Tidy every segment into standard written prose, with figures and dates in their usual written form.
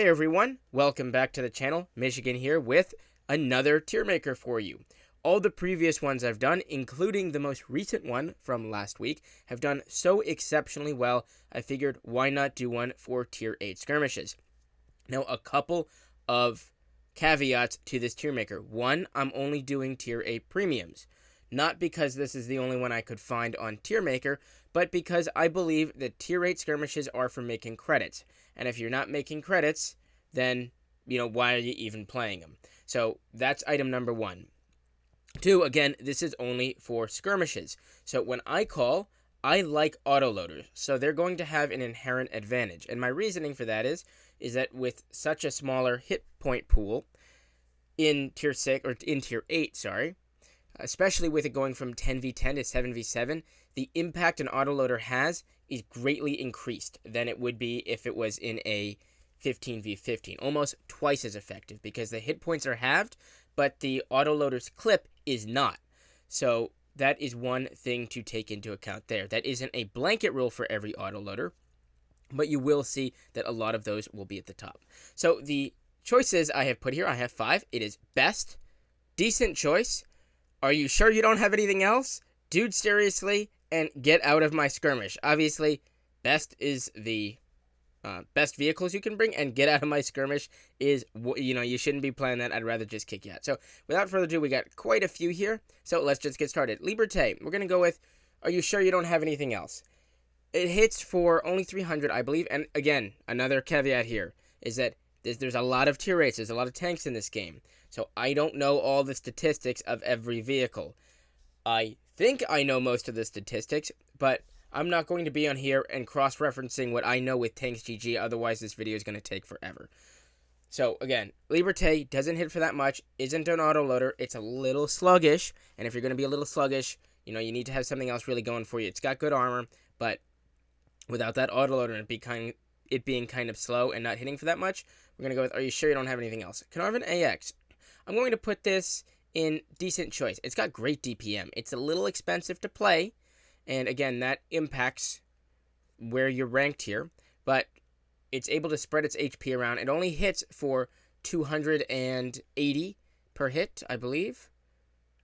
Hey everyone, welcome back to the channel. Michigan here with another tier maker for you. All the previous ones I've done, including the most recent one from last week, have done so exceptionally well, I figured why not do one for Tier 8 Skirmishes. Now, a couple of caveats to this tier maker. One, I'm only doing Tier 8 premiums. Not because this is the only one I could find on tier maker, but because I believe that Tier 8 Skirmishes are for making credits. And if you're not making credits, then, why are you even playing them? So that's item number one. Two, again, this is only for skirmishes. So when I call, I like autoloaders. So they're going to have an inherent advantage. And my reasoning for that is that with such a smaller hit point pool in Tier 6, or in Tier 8, especially with it going from 10v10 to 7v7, the impact an autoloader has is greatly increased than it would be if it was in a 15v15. Almost twice as effective because the hit points are halved, but the autoloader's clip is not. So that is one thing to take into account there. That isn't a blanket rule for every autoloader, but you will see that a lot of those will be at the top. So the choices I have put here, I have 5. It is best, decent choice, are you sure you don't have anything else? Dude, seriously, and get out of my skirmish. Obviously, best is the best vehicles you can bring, and get out of my skirmish is, you shouldn't be playing that. I'd rather just kick you out. So, without further ado, we got quite a few here. So, let's just get started. Liberté, we're going to go with, are you sure you don't have anything else? It hits for only 300, I believe. And again, another caveat here is that there's a lot of tier 8s. There's a lot of tanks in this game. So, I don't know all the statistics of every vehicle. I think I know most of the statistics, but I'm not going to be on here and cross-referencing what I know with Tanks GG, otherwise this video is going to take forever. So, again, Liberté doesn't hit for that much, isn't an autoloader, it's a little sluggish, and if you're going to be a little sluggish, you need to have something else really going for you. It's got good armor, but without that autoloader and it being kind of slow and not hitting for that much, we're going to go with, are you sure you don't have anything else? Carnarvon AX. I'm going to put this in decent choice. It's got great DPM. It's a little expensive to play, and again, that impacts where you're ranked here, but it's able to spread its HP around. It only hits for 280 per hit, I believe.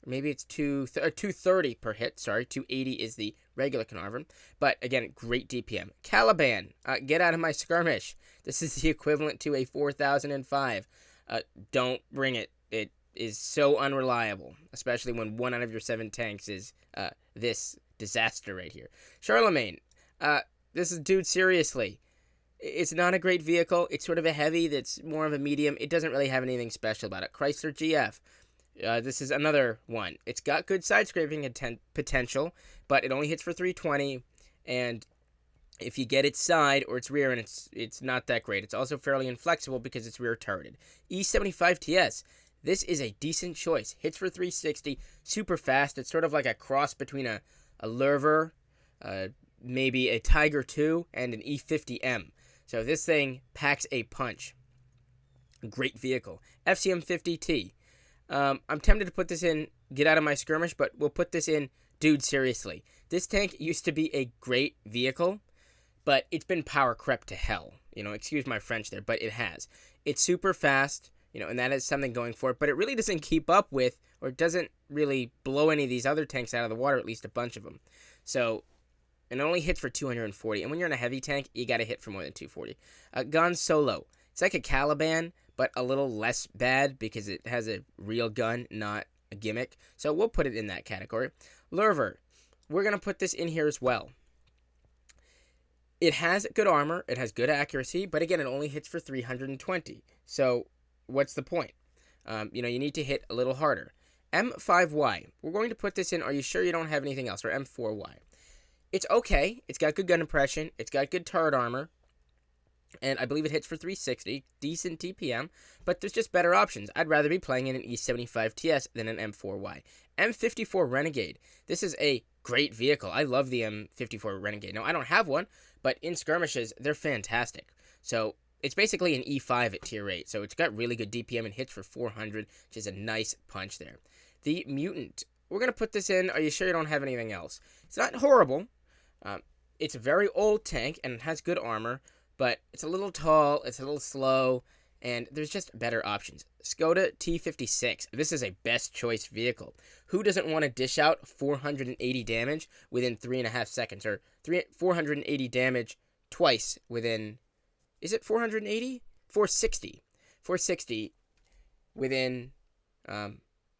Maybe it's 230 per hit. Sorry, 280 is the regular Carnarvon. But again, great DPM. Caliban, get out of my skirmish. This is the equivalent to a 4005. Don't bring it. It is so unreliable, especially when 1 out of your 7 tanks is this disaster right here. Charlemagne, this is, dude, seriously. It's not a great vehicle. It's sort of a heavy that's more of a medium. It doesn't really have anything special about it. Chrysler GF. This is another one. It's got good side scraping potential, but it only hits for 320, and if you get its side or its rear, and it's not that great. It's also fairly inflexible because it's rear turreted. E75 TS. This is a decent choice. Hits for 360, super fast. It's sort of like a cross between a Lurver, maybe a Tiger 2, and an E50M. So this thing packs a punch. Great vehicle. FCM 50T. I'm tempted to put this in get out of my skirmish, but we'll put this in dude, seriously. This tank used to be a great vehicle, but it's been power crept to hell. Excuse my French there, but it has. It's super fast, and that is something going for it, but it really doesn't keep up with, or doesn't really blow any of these other tanks out of the water, at least a bunch of them. So, and it only hits for 240, and when you're in a heavy tank, you gotta hit for more than 240. Gun Solo. It's like a Caliban, but a little less bad because it has a real gun, not a gimmick. So we'll put it in that category. Lurver. We're gonna put this in here as well. It has good armor, it has good accuracy, but again, it only hits for 320. So, what's the point? You need to hit a little harder. M5Y. We're going to put this in, are you sure you don't have anything else? Or M4Y. It's okay. It's got good gun impression. It's got good turret armor. And I believe it hits for 360. Decent DPM. But there's just better options. I'd rather be playing in an E75 TS than an M4Y. M54 Renegade. This is a great vehicle. I love the M54 Renegade. Now, I don't have one, but in skirmishes, they're fantastic. So, it's basically an E5 at Tier 8. So, it's got really good DPM and hits for 400, which is a nice punch there. The Mutant. We're going to put this in. Are you sure you don't have anything else? It's not horrible. It's a very old tank, and it has good armor, but it's a little tall, it's a little slow, and there's just better options. Skoda T56. This is a best choice vehicle. Who doesn't want to dish out 480 damage within 3.5 seconds, or 480 damage twice within, is it 480? 460. 460 within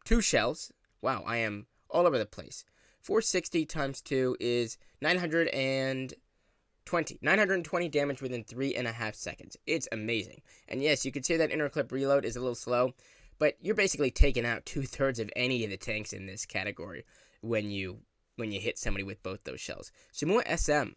2 shells. Wow, I am all over the place. 460 times 2 is 920 damage within 3.5 seconds. It's amazing. And yes, you could say that inner clip reload is a little slow, but you're basically taking out 2/3 of any of the tanks in this category when you hit somebody with both those shells. Sumua SM.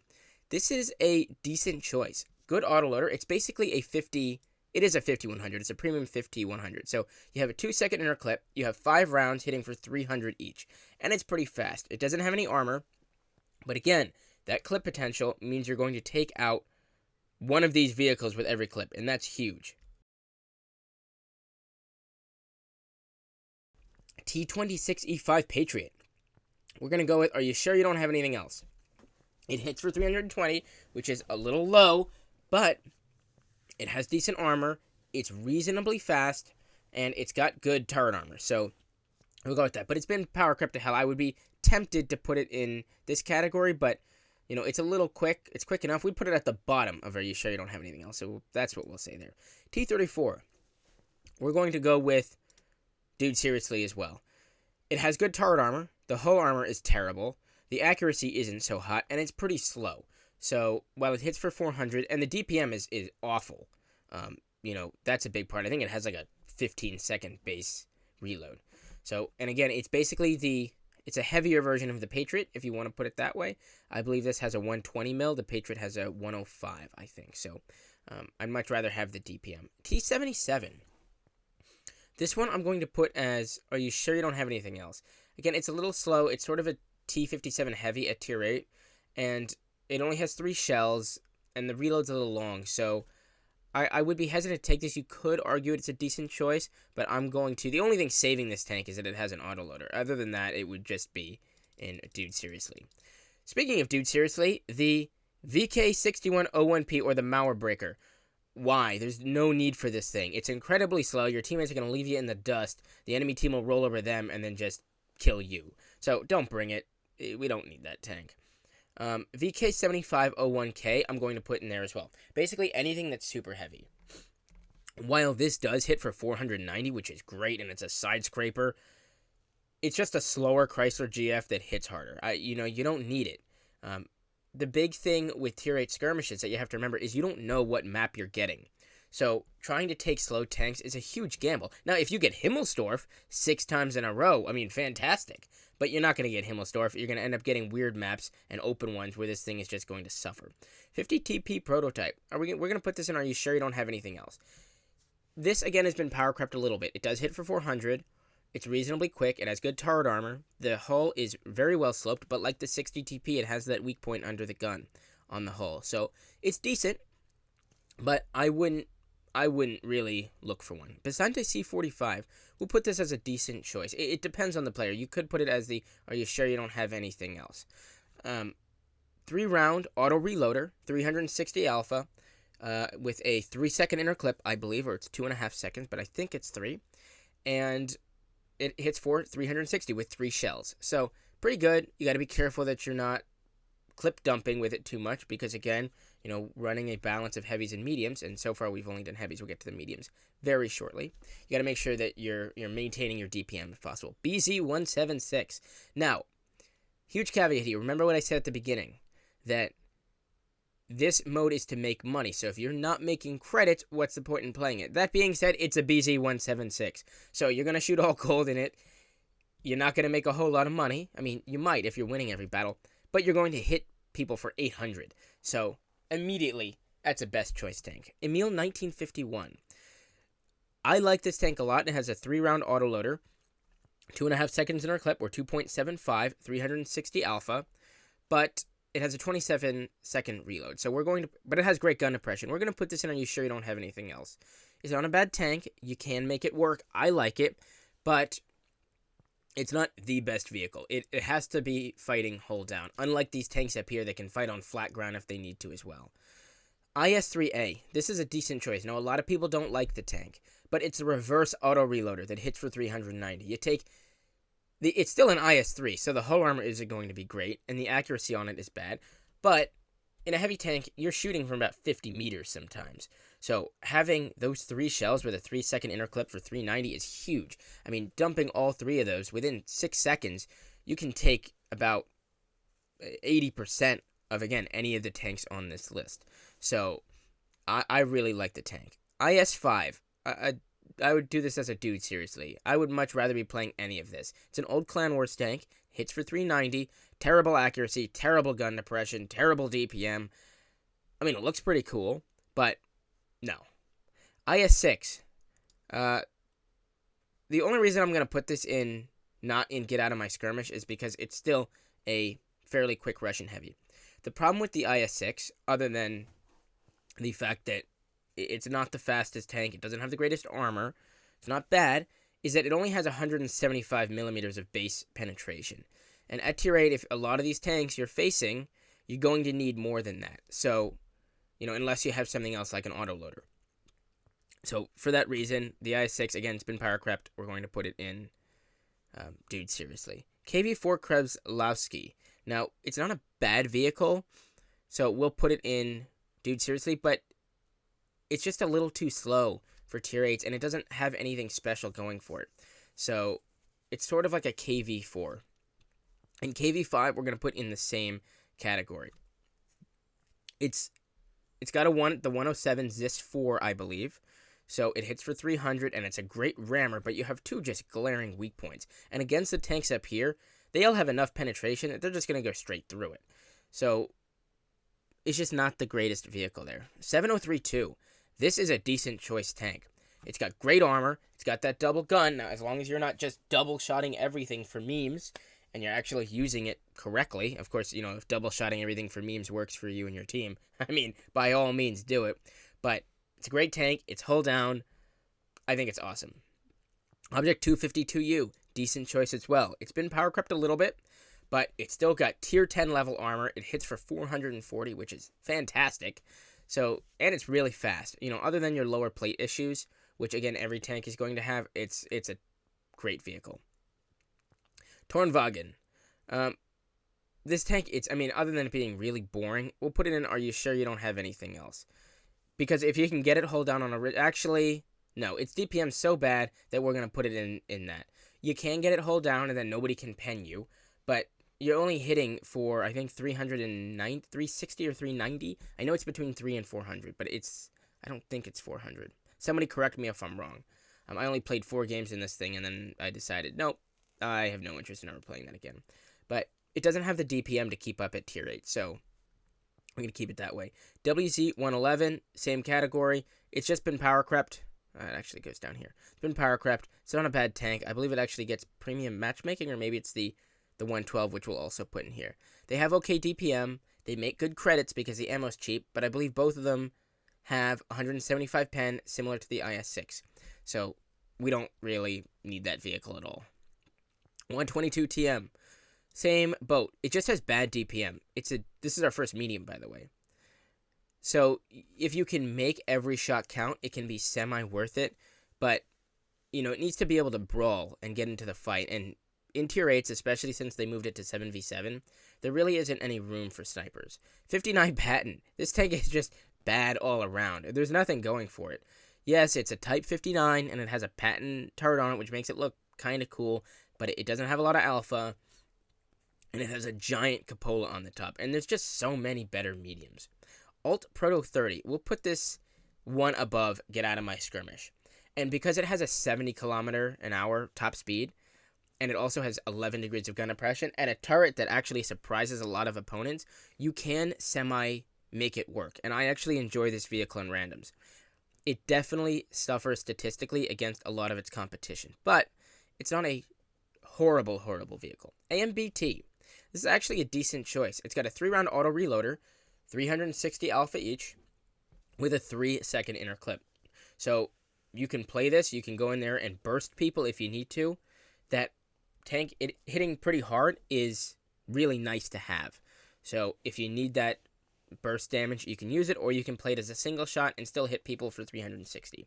This is a decent choice. Good autoloader. It's basically a 50. It is a 50-100. It's a premium 50-100. So you have a 2-second inner clip. You have 5 rounds hitting for 300 each. And it's pretty fast. It doesn't have any armor. But again, that clip potential means you're going to take out one of these vehicles with every clip. And that's huge. T26E5 Patriot. We're going to go with, are you sure you don't have anything else? It hits for 320, which is a little low, but it has decent armor, it's reasonably fast, and it's got good turret armor. So we'll go with that. But it's been power crept to hell. I would be tempted to put it in this category, but you know, it's a little quick. It's quick enough. We put it at the bottom of, are you sure you don't have anything else? So that's what we'll say there. T34. We're going to go with Dude Seriously as well. It has good turret armor. The hull armor is terrible. The accuracy isn't so hot, and it's pretty slow. So while it hits for 400, and the DPM is awful, you know, that's a big part. I think it has like a 15-second base reload. So, and again, it's basically it's a heavier version of the Patriot, if you want to put it that way. I believe this has a 120 mil. The Patriot has a 105, I think. So I'd much rather have the DPM. T77. This one I'm going to put as, are you sure you don't have anything else? Again, it's a little slow. It's sort of a T57 heavy at tier 8, and it only has 3 shells, and the reload's a little long, so I would be hesitant to take this. You could argue it's a decent choice, but I'm going to. The only thing saving this tank is that it has an autoloader. Other than that, it would just be in Dude Seriously. Speaking of Dude Seriously, the VK6101P, or the Mauer Breaker. Why? There's no need for this thing. It's incredibly slow. Your teammates are going to leave you in the dust. The enemy team will roll over them and then just kill you. So don't bring it. We don't need that tank. VK7501K, I'm going to put in there as well. Basically, anything that's super heavy. While this does hit for 490, which is great, and it's a side scraper, it's just a slower Chrysler GF that hits harder. You don't need it. The big thing with Tier 8 Skirmishes that you have to remember is you don't know what map you're getting. So trying to take slow tanks is a huge gamble. Now, if you get Himmelsdorf 6 times in a row, I mean, fantastic. But you're not going to get Himmelsdorf. You're going to end up getting weird maps and open ones where this thing is just going to suffer. 50 TP Prototype. We're going to put this in, are you sure you don't have anything else? This, again, has been power crept a little bit. It does hit for 400. It's reasonably quick. It has good turret armor. The hull is very well sloped, but like the 60 TP, it has that weak point under the gun on the hull. So it's decent, but I wouldn't really look for one. Basante C45, we'll put this as a decent choice. It depends on the player. You could put it as the, are you sure you don't have anything else? 3-round auto reloader, 360 alpha, with a 3-second inner clip, I believe, or it's 2.5 seconds, but I think it's 3. And it hits for 360 with 3 shells. So pretty good. You got to be careful that you're not clip dumping with it too much, because again, you know, running a balance of heavies and mediums, and so far we've only done heavies. We'll get to the mediums very shortly. You got to make sure that you're maintaining your DPM if possible. BZ176. Now, huge caveat here. Remember what I said at the beginning, that this mode is to make money. So if you're not making credits, what's the point in playing it? That being said, it's a BZ176. So you're going to shoot all gold in it. You're not going to make a whole lot of money. I mean, you might if you're winning every battle, but you're going to hit people for 800. So immediately, that's a best choice tank. Emil 1951. I like this tank a lot. It has a 3-round autoloader, 2.5 seconds inner clip, or 2.75, 360 alpha, but it has a 27-second reload. So but it has great gun depression. We're going to put this in, are you sure you don't have anything else? It's not a bad tank. You can make it work. I like it, but it's not the best vehicle. It has to be fighting hull down, unlike these tanks up here that can fight on flat ground if they need to as well. IS-3A. This is a decent choice. Now, a lot of people don't like the tank, but it's a reverse auto reloader that hits for 390. You take it's still an IS-3, so the hull armor isn't going to be great, and the accuracy on it is bad. But in a heavy tank, you're shooting from about 50 meters sometimes. So having those 3 shells with a 3-second interclip for 390 is huge. I mean, dumping all 3 of those within 6 seconds, you can take about 80% of, again, any of the tanks on this list. So I really like the tank. IS-5. I would do this as a dude, seriously. I would much rather be playing any of this. It's an old Clan Wars tank, hits for 390, terrible accuracy, terrible gun depression, terrible DPM. I mean, it looks pretty cool, but no. IS-6. The only reason I'm going to put this in, not in Get Out of My Skirmish, is because it's still a fairly quick Russian heavy. The problem with the IS-6, other than the fact that it's not the fastest tank, it doesn't have the greatest armor, it's not bad, is that it only has 175 millimeters of base penetration. And at Tier 8, if a lot of these tanks you're facing, you're going to need more than that. So, unless you have something else like an autoloader. So, for that reason, the IS-6, again, it's been power crept. We're going to put it in, dude, seriously. KV-4 Krebslowski. Now, it's not a bad vehicle, so we'll put it in, dude, seriously, but it's just a little too slow for Tier 8s, and it doesn't have anything special going for it. So, it's sort of like a KV-4. And KV-5, we're going to put in the same category. It's got the 107 ZIS-4, I believe. So, it hits for 300, and it's a great rammer, but you have 2 just glaring weak points. And against the tanks up here, they all have enough penetration that they're just going to go straight through it. So, it's just not the greatest vehicle there. 703-2. This is a decent choice tank. It's got great armor. It's got that double gun. Now, as long as you're not just double-shotting everything for memes, and you're actually using it correctly, of course, if double-shotting everything for memes works for you and your team, I mean, by all means, do it. But it's a great tank. It's hull down. I think it's awesome. Object 252U. Decent choice as well. It's been power crept a little bit, but it's still got Tier 10 level armor. It hits for 440, which is fantastic. So, and it's really fast. Other than your lower plate issues, which again every tank is going to have, it's a great vehicle. Tornwagen. This tank, other than it being really boring, we'll put it in, are you sure you don't have anything else? Because if you can get it hold down on a... Actually, no, its DPM so bad that we're going to put it in that. You can get it hold down and then nobody can pen you, but you're only hitting for, I think, 360 or 390. I know it's between 3 and 400, but I don't think it's 400. Somebody correct me if I'm wrong. I only played 4 games in this thing, and then I decided, nope, I have no interest in ever playing that again. But it doesn't have the DPM to keep up at Tier 8, so we're going to keep it that way. WZ-111, same category. It's just been power crept. It actually goes down here. It's been power crept. It's not a bad tank. I believe it actually gets premium matchmaking, or maybe it's the 112, which we'll also put in here. They have okay DPM. They make good credits because the ammo's cheap, but I believe both of them have 175 pen, similar to the IS-6. So we don't really need that vehicle at all. 122 TM. Same boat. It just has bad DPM. This is our first medium, by the way. So if you can make every shot count, it can be semi-worth it. But, it needs to be able to brawl and get into the fight. And in Tier 8s, especially since they moved it to 7v7, there really isn't any room for snipers. 59 Patton. This tank is just bad all around. There's nothing going for it. Yes, it's a Type 59, and it has a Patton turret on it, which makes it look kind of cool. But it doesn't have a lot of alpha. And it has a giant cupola on the top. And there's just so many better mediums. Alt Proto 30. We'll put this one above Get Out of My Skirmish. And because it has a 70 kilometer an hour top speed, and it also has 11 degrees of gun depression, and a turret that actually surprises a lot of opponents, you can semi-make it work. And I actually enjoy this vehicle in randoms. It definitely suffers statistically against a lot of its competition. But it's not a horrible, horrible vehicle. AMBT. This is actually a decent choice. It's got a 3-round auto reloader, 360 alpha each, with a 3-second interclip. So you can play this. You can go in there and burst people if you need to. That tank, hitting pretty hard is really nice to have. So if you need that burst damage, you can use it, or you can play it as a single shot and still hit people for 360.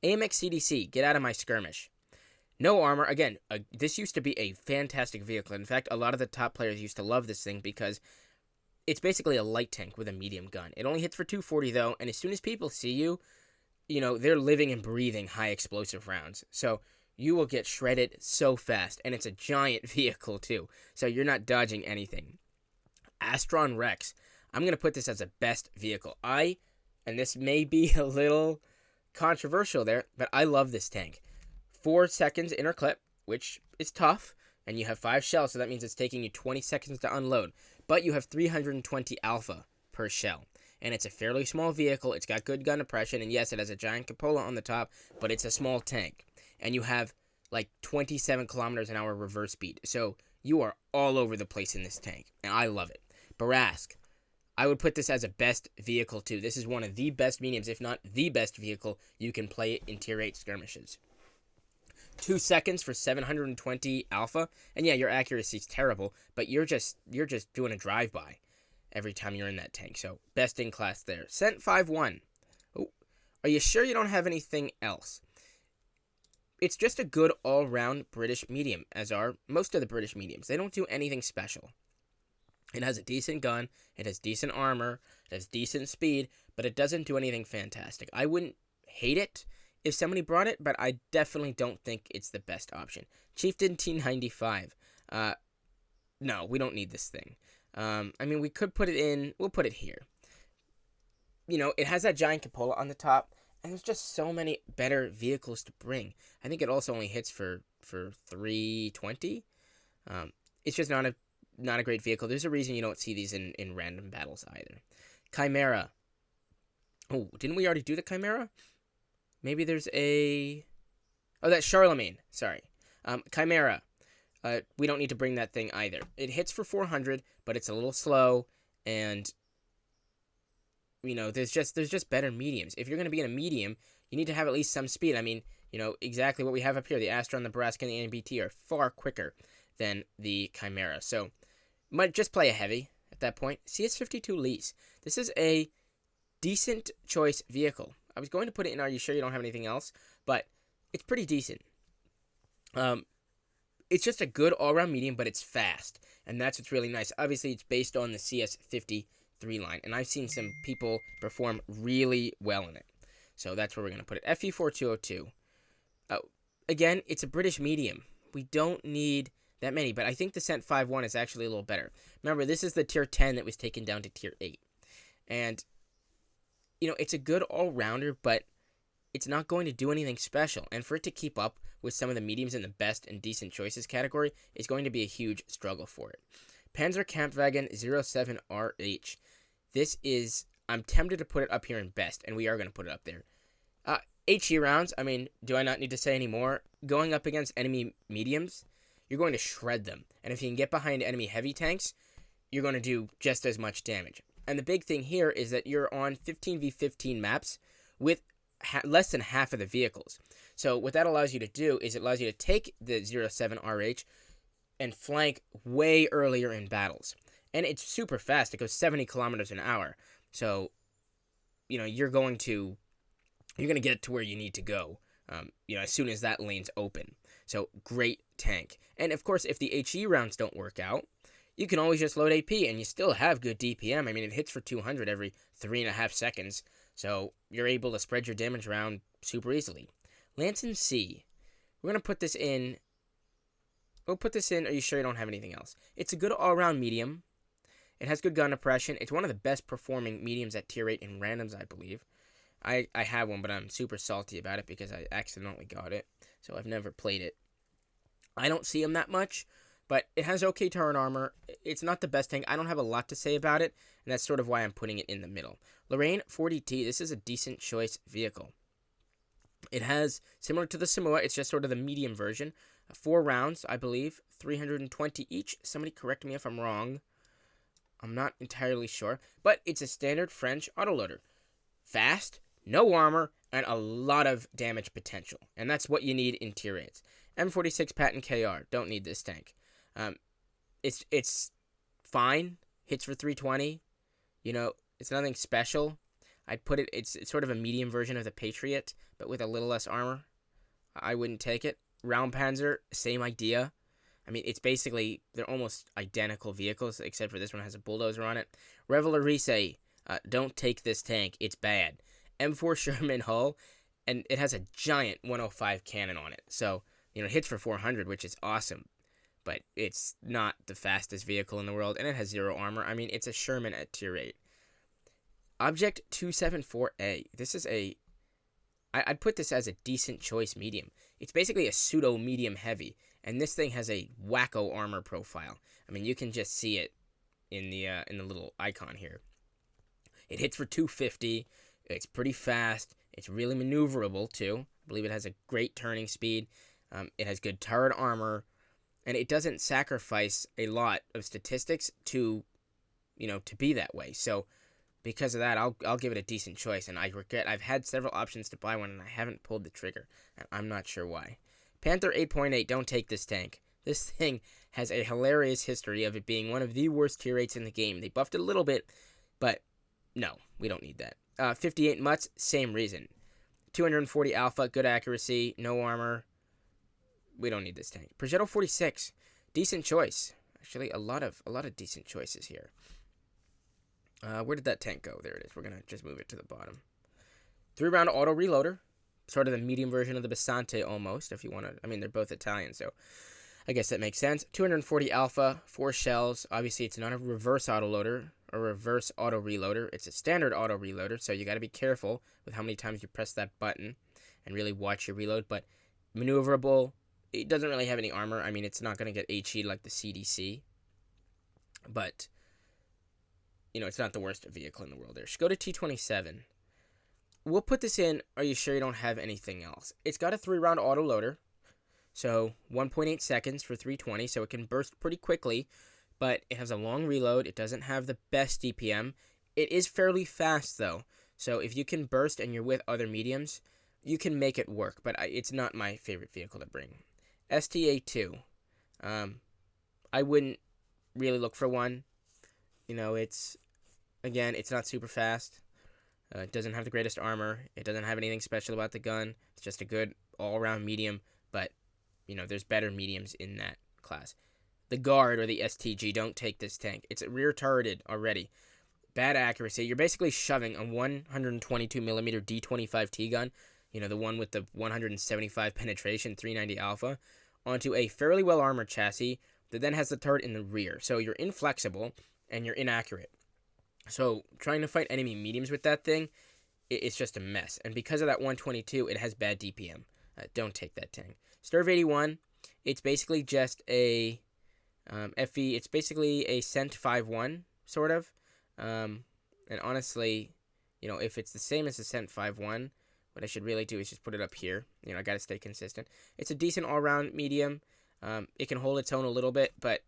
AMX CDC, get out of my skirmish. No armor. Again, this used to be a fantastic vehicle. In fact, a lot of the top players used to love this thing because it's basically a light tank with a medium gun. It only hits for 240 though, and as soon as people see you, they're living and breathing high explosive rounds. So you will get shredded so fast, and it's a giant vehicle too. So you're not dodging anything. Astron Rex. I'm going to put this as a best vehicle. And this may be a little controversial there, but I love this tank. 4 seconds inner clip, which is tough, and you have 5 shells, so that means it's taking you 20 seconds to unload. But you have 320 alpha per shell, and it's a fairly small vehicle. It's got good gun depression, and yes, it has a giant cupola on the top, but it's a small tank. And you have like 27 kilometers an hour reverse speed, so you are all over the place in this tank, and I love it. Barask. I would put this as a best vehicle too. This is one of the best mediums, if not the best vehicle you can play in Tier 8 skirmishes. 2 seconds for 720 alpha, and yeah, your accuracy is terrible, but you're just doing a drive-by every time you're in that tank. So best in class there. Cent 5-1. Oh, are you sure you don't have anything else? It's just a good all-round British medium, as are most of the British mediums. They don't do anything special. It has a decent gun, it has decent armor, it has decent speed, but it doesn't do anything fantastic. I wouldn't hate it if somebody brought it, but I definitely don't think it's the best option. Chieftain T95. No, we don't need this thing. I mean, we could put it in, we'll put it here. It has that giant cupola on the top, and there's just so many better vehicles to bring. I think it also only hits for 320. It's just not a great vehicle. There's a reason you don't see these in random battles either. Chimera. Oh, didn't we already do the Chimera? Maybe there's a... Oh, that's Charlemagne. Sorry. Chimera. We don't need to bring that thing either. It hits for 400, but it's a little slow, and there's just better mediums. If you're going to be in a medium, you need to have at least some speed. I mean, exactly what we have up here. The Astron, the Barask, and the NBT are far quicker than the Chimera. So, might just play a heavy at that point. CS52 Lease. This is a decent choice vehicle. I was going to put it in Are You Sure You Don't Have Anything Else? But it's pretty decent. It's just a good all-around medium, but it's fast. And that's what's really nice. Obviously, it's based on the CS53 line. And I've seen some people perform really well in it. So that's where we're going to put it. FE4202. Again, it's a British medium. We don't need that many, but I think the Cent 5-1 is actually a little better. Remember, this is the Tier 10 that was taken down to Tier 8. And, it's a good all-rounder, but it's not going to do anything special. And for it to keep up with some of the mediums in the best and decent choices category is going to be a huge struggle for it. Panzer Kampfwagen 07RH. This is, I'm tempted to put it up here in best, and we are going to put it up there. HE rounds, I mean, do I not need to say any more? Going up against enemy mediums, you're going to shred them. And if you can get behind enemy heavy tanks, you're going to do just as much damage. And the big thing here is that you're on 15v15 maps with less than half of the vehicles. So what that allows you to do is it allows you to take the 07RH and flank way earlier in battles. And it's super fast. It goes 70 kilometers an hour. So, you're going to get to where you need to go, as soon as that lane's open. So, great tank. And, of course, if the HE rounds don't work out, you can always just load AP, and you still have good DPM. I mean, it hits for 200 every 3.5 seconds, so you're able to spread your damage around super easily. Lanson C. We're going to put this in... We'll put this in, Are You Sure You Don't Have Anything Else? It's a good all-around medium. It has good gun depression. It's one of the best performing mediums at Tier 8 in randoms, I believe. I have one, but I'm super salty about it because I accidentally got it, so I've never played it. I don't see him that much, but it has okay turret armor. It's not the best tank. I don't have a lot to say about it, and that's sort of why I'm putting it in the middle. Lorraine 40T, this is a decent choice vehicle. It has, similar to the Samoa, it's just sort of the medium version. 4 rounds, I believe, 320 each. Somebody correct me if I'm wrong. I'm not entirely sure, but it's a standard French autoloader. Fast, no armor, and a lot of damage potential. And that's what you need in Tier 8s. M46 Patton KR, don't need this tank. It's fine, hits for 320. It's nothing special. I'd put it, it's sort of a medium version of the Patriot, but with a little less armor. I wouldn't take it. Round Panzer, same idea. I mean, it's basically, they're almost identical vehicles, except for this one has a bulldozer on it. Revelarice, don't take this tank. It's bad. M4 Sherman hull, and it has a giant 105 cannon on it. So, you know, it hits for 400, which is awesome. But it's not the fastest vehicle in the world, and it has 0 armor. I mean, it's a Sherman at tier 8. Object 274A. This is I'd put this as a decent choice medium. It's basically a pseudo medium heavy, and this thing has a wacko armor profile. I mean, you can just see it in the little icon here. It hits for 250. It's pretty fast. It's really maneuverable too. I believe it has a great turning speed. It has good turret armor, and it doesn't sacrifice a lot of statistics to be that way. So because of that, I'll give it a decent choice, and I regret I've had several options to buy one, and I haven't pulled the trigger, and I'm not sure why. Panther 8.8, don't take this tank. This thing has a hilarious history of it being one of the worst tier 8s in the game. They buffed it a little bit, but no, we don't need that. 58 Mutts, same reason. 240 Alpha, good accuracy, no armor. We don't need this tank. Progetto 46, decent choice. Actually, a lot of decent choices here. Where did that tank go? There it is. We're going to just move it to the bottom. 3-round auto reloader. Sort of the medium version of the Basante almost, if you want to. I mean, they're both Italian, so I guess that makes sense. 240 Alpha, 4 shells. Obviously, it's not a reverse autoloader or reverse auto reloader. It's a standard auto reloader, so you got to be careful with how many times you press that button and really watch your reload. But maneuverable. It doesn't really have any armor. I mean, it's not going to get HE'd like the CDC. But it's not the worst vehicle in the world there. Skoda T27. We'll put this in, are you sure you don't have anything else? It's got a 3-round autoloader, so 1.8 seconds for 320, so it can burst pretty quickly, but it has a long reload. It doesn't have the best DPM. It is fairly fast, though, so if you can burst and you're with other mediums, you can make it work, but it's not my favorite vehicle to bring. STA2. I wouldn't really look for one. It's not super fast. It doesn't have the greatest armor. It doesn't have anything special about the gun. It's just a good all-around medium, but, there's better mediums in that class. The Guard, or the STG, don't take this tank. It's rear-turreted already. Bad accuracy. You're basically shoving a 122mm D25T gun, the one with the 175 penetration, 390 alpha, onto a fairly well-armored chassis that then has the turret in the rear. So you're inflexible, and you're inaccurate. So trying to fight enemy mediums with that thing, it's just a mess. And because of that 122, it has bad DPM. Don't take that tank. Sturv 81, it's basically just a FE. It's basically a Cent 5.1, sort of. And honestly, if it's the same as the Cent 5.1, what I should really do is just put it up here. I got to stay consistent. It's a decent all-round medium. It can hold its own a little bit, but,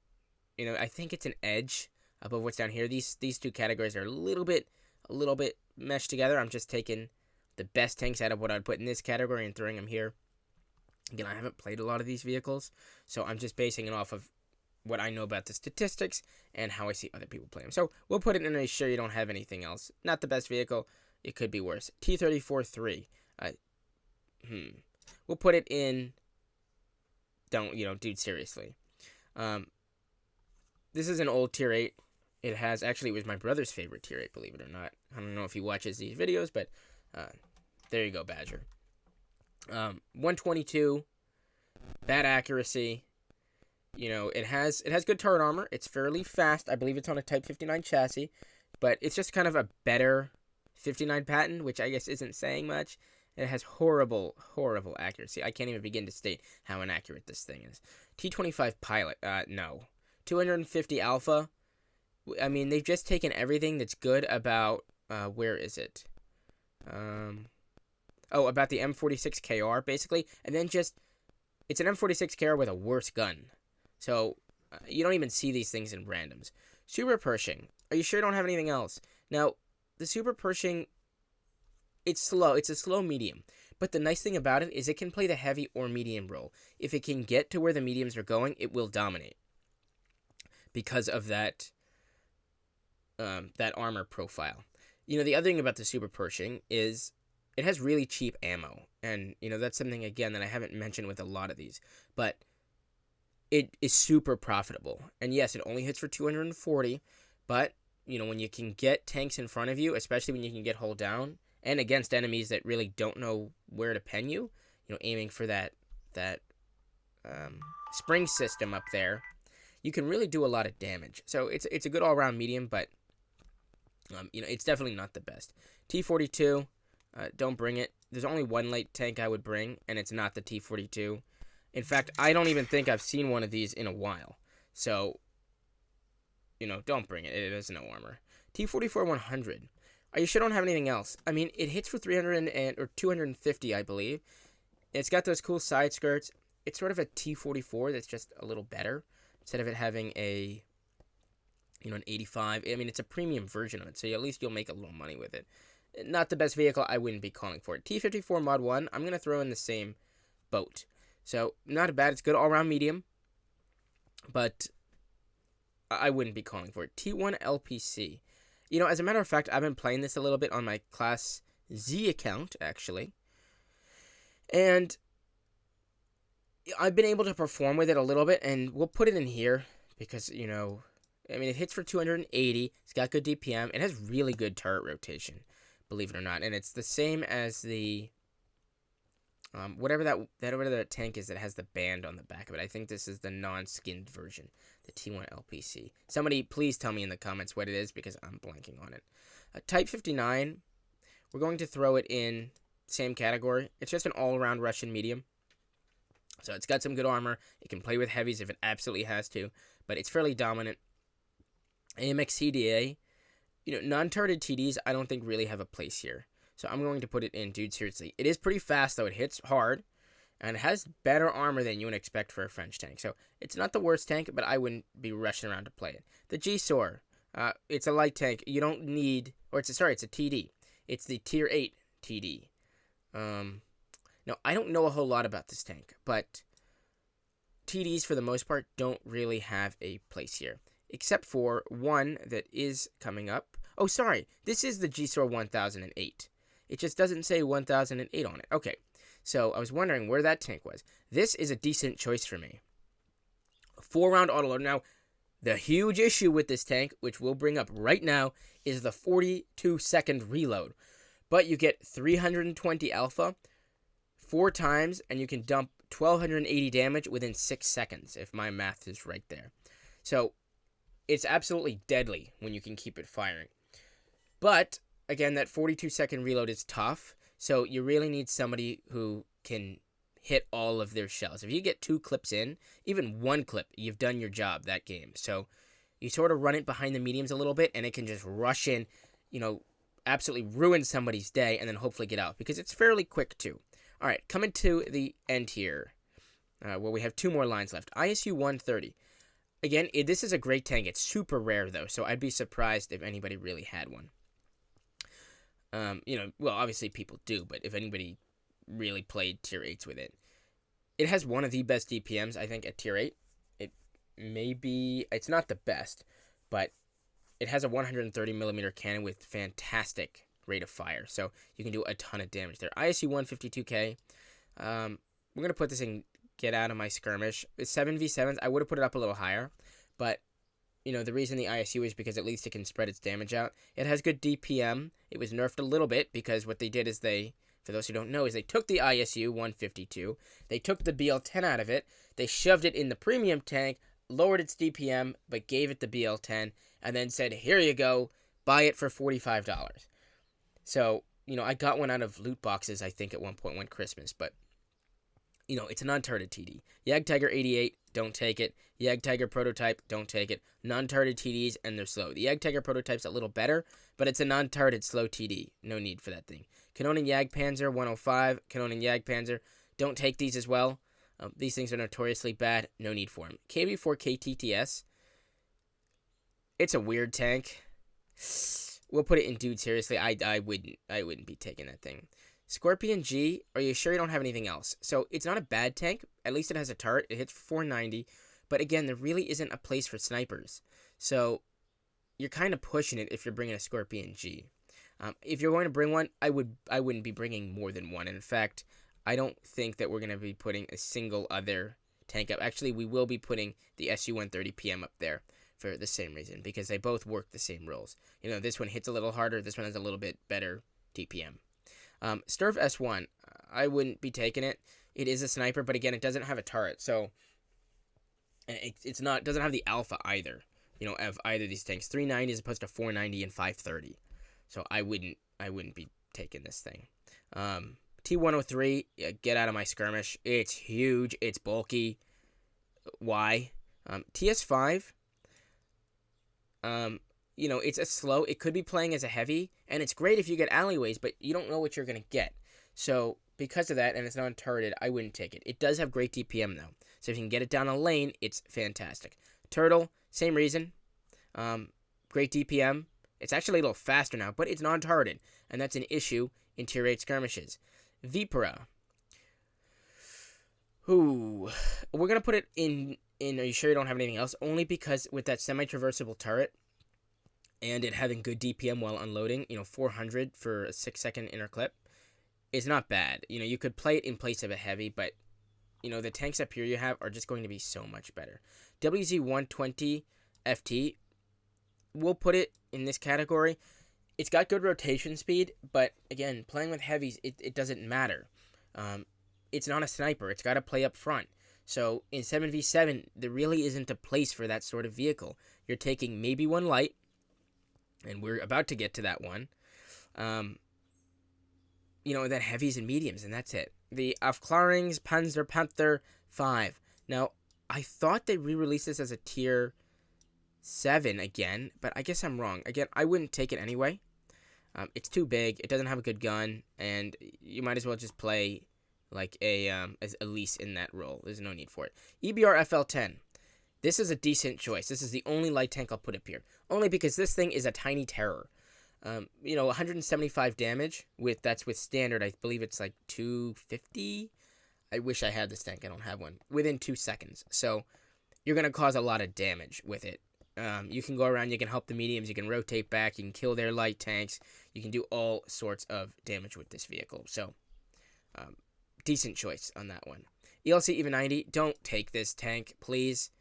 I think it's an edge above what's down here. These two categories are a little bit meshed together. I'm just taking the best tanks out of what I'd put in this category and throwing them here. Again, I haven't played a lot of these vehicles, so I'm just basing it off of what I know about the statistics and how I see other people play them. So we'll put it in a sure you don't have anything else. Not the best vehicle. It could be worse. T-34-3. We'll put it in. Dude, seriously. This is an old tier 8. It was my brother's favorite tier 8, believe it or not. I don't know if he watches these videos, but there you go, Badger. 122, bad accuracy. It has good turret armor. It's fairly fast. I believe it's on a Type 59 chassis, but it's just kind of a better 59 patent, which I guess isn't saying much. It has horrible accuracy. I can't even begin to state how inaccurate this thing is. T25 Pilot, no. 250 Alpha. I mean, they've just taken everything that's good about, where is it? About the M46 KR, basically, and then it's an M46 KR with a worse gun. So, you don't even see these things in randoms. Super Pershing. Are you sure you don't have anything else? Now, the Super Pershing, it's slow. It's a slow medium. But the nice thing about it is it can play the heavy or medium role. If it can get to where the mediums are going, it will dominate. Because of that armor profile. The other thing about the Super Pershing is it has really cheap ammo. And, that's something, again, that I haven't mentioned with a lot of these. But it is super profitable. And yes, it only hits for 240. But, when you can get tanks in front of you, especially when you can get hull down, and against enemies that really don't know where to pen you, aiming for that spring system up there, you can really do a lot of damage. So it's a good all-around medium, but it's definitely not the best. T42, don't bring it. There's only one light tank I would bring, and it's not the T42. In fact, I don't even think I've seen one of these in a while. So, don't bring it. It has no armor. T44 100. You sure don't have anything else? I mean, it hits for 300 or 250, I believe. It's got those cool side skirts. It's sort of a T44 that's just a little better. Instead of it having an 85. I mean, it's a premium version of it, so at least you'll make a little money with it. Not the best vehicle. I wouldn't be calling for it. T54 Mod 1, I'm going to throw in the same boat. So, not bad. It's good all-around medium, but I wouldn't be calling for it. T1 LPC. As a matter of fact, I've been playing this a little bit on my Class Z account, actually. And I've been able to perform with it a little bit, and we'll put it in here because, it hits for 280. It's got good DPM. It has really good turret rotation, believe it or not. And it's the same as the whatever that tank is that has the band on the back of it. I think this is the non-skinned version, the T1 LPC. Somebody please tell me in the comments what it is because I'm blanking on it. Type 59, we're going to throw it in same category. It's just an all-around Russian medium. So it's got some good armor. It can play with heavies if it absolutely has to, but it's fairly dominant. AMX CDA, non-turreted TDs I don't think really have a place here. So I'm going to put it in, dude, seriously. It is pretty fast, though. It hits hard, and it has better armor than you would expect for a French tank. So it's not the worst tank, but I wouldn't be rushing around to play it. The G-Sor, it's a light tank. You don't need, it's a TD. It's the Tier VIII TD. Now, I don't know a whole lot about this tank, but TDs, for the most part, don't really have a place here, except for one that is coming up. Oh, sorry. This is the G-Sor 1008. It just doesn't say 1008 on it. Okay, so I was wondering where that tank was. This is a decent choice for me. 4-round autoloader. Now, the huge issue with this tank, which we'll bring up right now, is the 42-second reload. But you get 320 alpha 4 times, and you can dump 1,280 damage within 6 seconds, if my math is right there. So, it's absolutely deadly when you can keep it firing. But, again, that 42-second reload is tough, so you really need somebody who can hit all of their shells. If you get 2 clips in, even 1 clip, you've done your job that game. So, you sort of run it behind the mediums a little bit, and it can just rush in, absolutely ruin somebody's day, and then hopefully get out, because it's fairly quick, too. All right, coming to the end here, where we have 2 more lines left. ISU 130. Again, this is a great tank. It's super rare, though, so I'd be surprised if anybody really had one. Well, obviously people do, but if anybody really played Tier 8s with it. It has one of the best DPMs, I think, at Tier 8. It's not the best, but it has a 130mm cannon with fantastic rate of fire, so you can do a ton of damage there. ISU 152K. We're going to put this in Get Out of My Skirmish. It's 7v7s. I would have put it up a little higher, but the reason the ISU is because at least it can spread its damage out. It has good DPM. It was nerfed a little bit because what they did is for those who don't know, is they took the ISU 152, they took the BL10 out of it, they shoved it in the premium tank, lowered its DPM, but gave it the BL10, and then said, here you go, buy it for $45. So, I got one out of loot boxes, I think, at one point one Christmas, but, it's an unturreted TD. Yag Tiger 88, don't take it. Yag Tiger Prototype, don't take it. Non-turreted TDs, and they're slow. The Yag Tiger Prototype's a little better, but it's a non-turreted slow TD. No need for that thing. Kanonen Yag Panzer 105, Kanonen Yag Panzer, don't take these as well. These things are notoriously bad. No need for them. KV4 KTTS, it's a weird tank. We'll put it in dude seriously. I wouldn't be taking that thing. Scorpion G, are you sure you don't have anything else? So, it's not a bad tank. At least it has a turret. It hits 490. But again, there really isn't a place for snipers. So, you're kind of pushing it if you're bringing a Scorpion G. If you're going to bring one, I wouldn't be bringing more than one. In fact, I don't think that we're going to be putting a single other tank up. Actually, we will be putting the SU-130 PM up there for the same reason, because they both work the same roles. You know, this one hits a little harder. This one has a little bit better DPM. Sturf S1, I wouldn't be taking it. It is a sniper, but again, it doesn't have a turret, so doesn't have the alpha either. You know, of either of these tanks. 390 as opposed to 490 and 530. So I wouldn't be taking this thing. T103, get out of my skirmish. It's huge. It's bulky. Why? TS5, you know, it's a slow. It could be playing as a heavy, and it's great if you get alleyways, but you don't know what you're going to get. So because of that, and it's not turreted, I wouldn't take it. It does have great DPM, though. So if you can get it down a lane, it's fantastic. Turtle, same reason. Great DPM. It's actually a little faster now, but it's non-turreted, and that's an issue in Tier 8 skirmishes. Vipera. Ooh. We're going to put it in, are you sure you don't have anything else? Only because with that semi-traversable turret, and it having good DPM while unloading, you know, 400 for a 6-second inner clip, is not bad. You know, you could play it in place of a heavy, but, you know, the tanks up here you have are just going to be so much better. WZ-120 FT, we'll put it in this category. It's got good rotation speed, but, again, playing with heavies, it doesn't matter. It's not a sniper. It's got to play up front. So, in 7v7, there really isn't a place for that sort of vehicle. You're taking maybe one light, and we're about to get to that one. You know, then heavies and mediums, and that's it. The Aufklärungs Panzer Panther 5. Now, I thought they re-released this as a Tier 7 again, but I guess I'm wrong. Again, I wouldn't take it anyway. It's too big, it doesn't have a good gun, and you might as well just play like as Elise in that role. There's no need for it. EBR FL10. This is a decent choice. This is the only light tank I'll put up here. Only because this thing is a tiny terror. You know, 175 damage, that's with standard. I believe it's like 250. I wish I had this tank. I don't have one. Within 2 seconds. So, you're going to cause a lot of damage with it. You can go around, you can help the mediums, you can rotate back, you can kill their light tanks. You can do all sorts of damage with this vehicle. So, decent choice on that one. ELC Even 90, don't take this tank, please.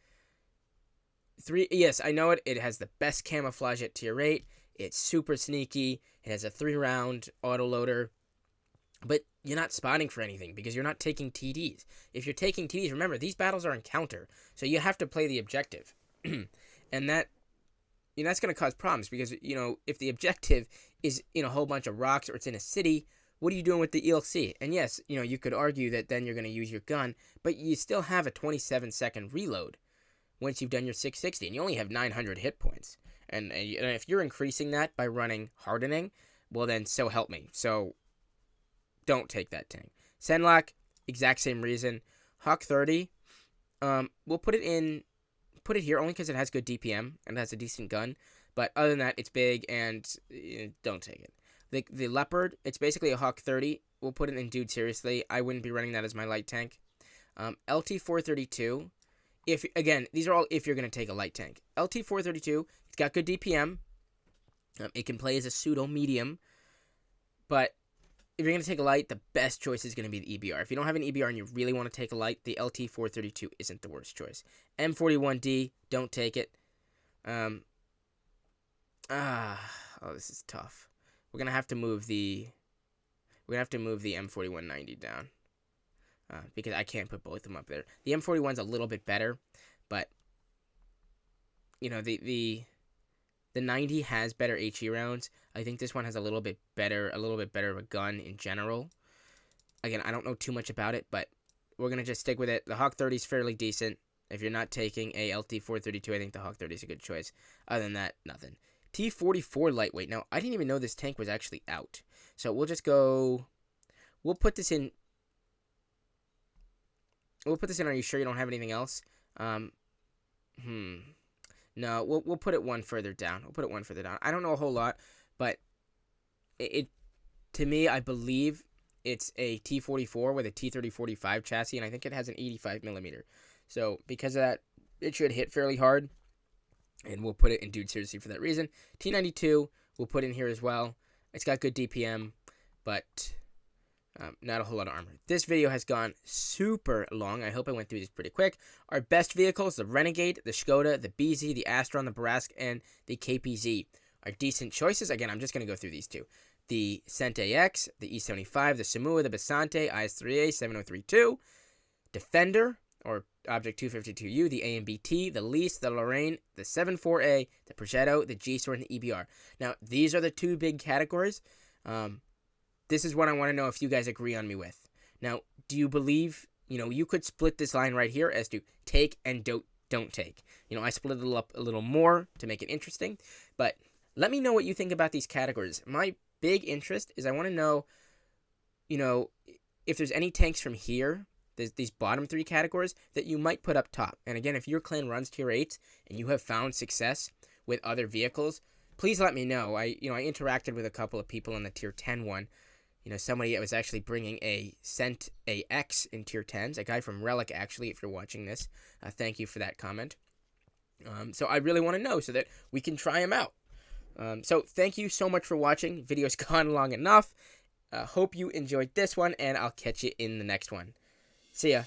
Yes, I know it. It has the best camouflage at Tier 8. It's super sneaky. It has a 3-round autoloader. But you're not spotting for anything because you're not taking TDs. If you're taking TDs, remember, these battles are in counter. So you have to play the objective. And that's going to cause problems because, you know, if the objective is in a whole bunch of rocks or it's in a city, what are you doing with the ELC? And yes, you know, you could argue that then you're going to use your gun, but you still have a 27-second reload once you've done your 660, and you only have 900 hit points. And if you're increasing that by running hardening, well then, so help me. So, don't take that tank. Senlak, exact same reason. Hawk 30, we'll put it here only because it has good DPM and it has a decent gun. But other than that, it's big and don't take it. The Leopard, it's basically a Hawk 30. We'll put it in Dude Seriously. I wouldn't be running that as my light tank. LT-432. Again, these are all if you're going to take a light tank. LT-432, it's got good DPM. It can play as a pseudo-medium. But if you're going to take a light, the best choice is going to be the EBR. If you don't have an EBR and you really want to take a light, the LT-432 isn't the worst choice. M41D, don't take it. This is tough. We're going to have to move the M4190 down. Because I can't put both of them up there. The M41's a little bit better, but you know, the 90 has better HE rounds. I think this one has a little bit better of a gun in general. Again, I don't know too much about it, but we're gonna just stick with it. The Hawk 30 is fairly decent. If you're not taking a LT-432, I think the Hawk 30 is a good choice. Other than that, nothing. T-44 lightweight. Now, I didn't even know this tank was actually out. So we'll just go. We'll put this in. Are you sure you don't have anything else? No, we'll put it one further down. I don't know a whole lot, but it to me, I believe it's a T-44 with a T-30-45 chassis, and I think it has an 85mm. So because of that, it should hit fairly hard, and we'll put it in Dude Seriously for that reason. T-92, we'll put in here as well. It's got good DPM, but not a whole lot of armor. This video has gone super long. I hope I went through this pretty quick. Our best vehicles, the Renegade, the Skoda, the BZ, the Astron, the Barask, and the KPZ are decent choices. Again, I'm just going to go through these two. The Sente X, the E75, the Samua, the Basante, IS-3A, 7032, Defender, or Object 252U, the AMBT, the Lease, the Lorraine, the 74A, the Progetto, the G-Sword, and the EBR. Now, these are the two big categories. This is what I want to know if you guys agree on me with. Now, do you believe, you could split this line right here as to take and don't take. I split it up a little more to make it interesting, but let me know what you think about these categories. My big interest is I want to know, if there's any tanks from here, these bottom three categories that you might put up top. And again, if your clan runs tier 8s and you have found success with other vehicles, please let me know. I interacted with a couple of people on the tier 10 one. Somebody that was actually bringing a Cent AX in tier 10s, a guy from Relic, actually, if you're watching this. Thank you for that comment. So I really want to know so that we can try him out. So thank you so much for watching. Video's gone long enough. Hope you enjoyed this one, and I'll catch you in the next one. See ya.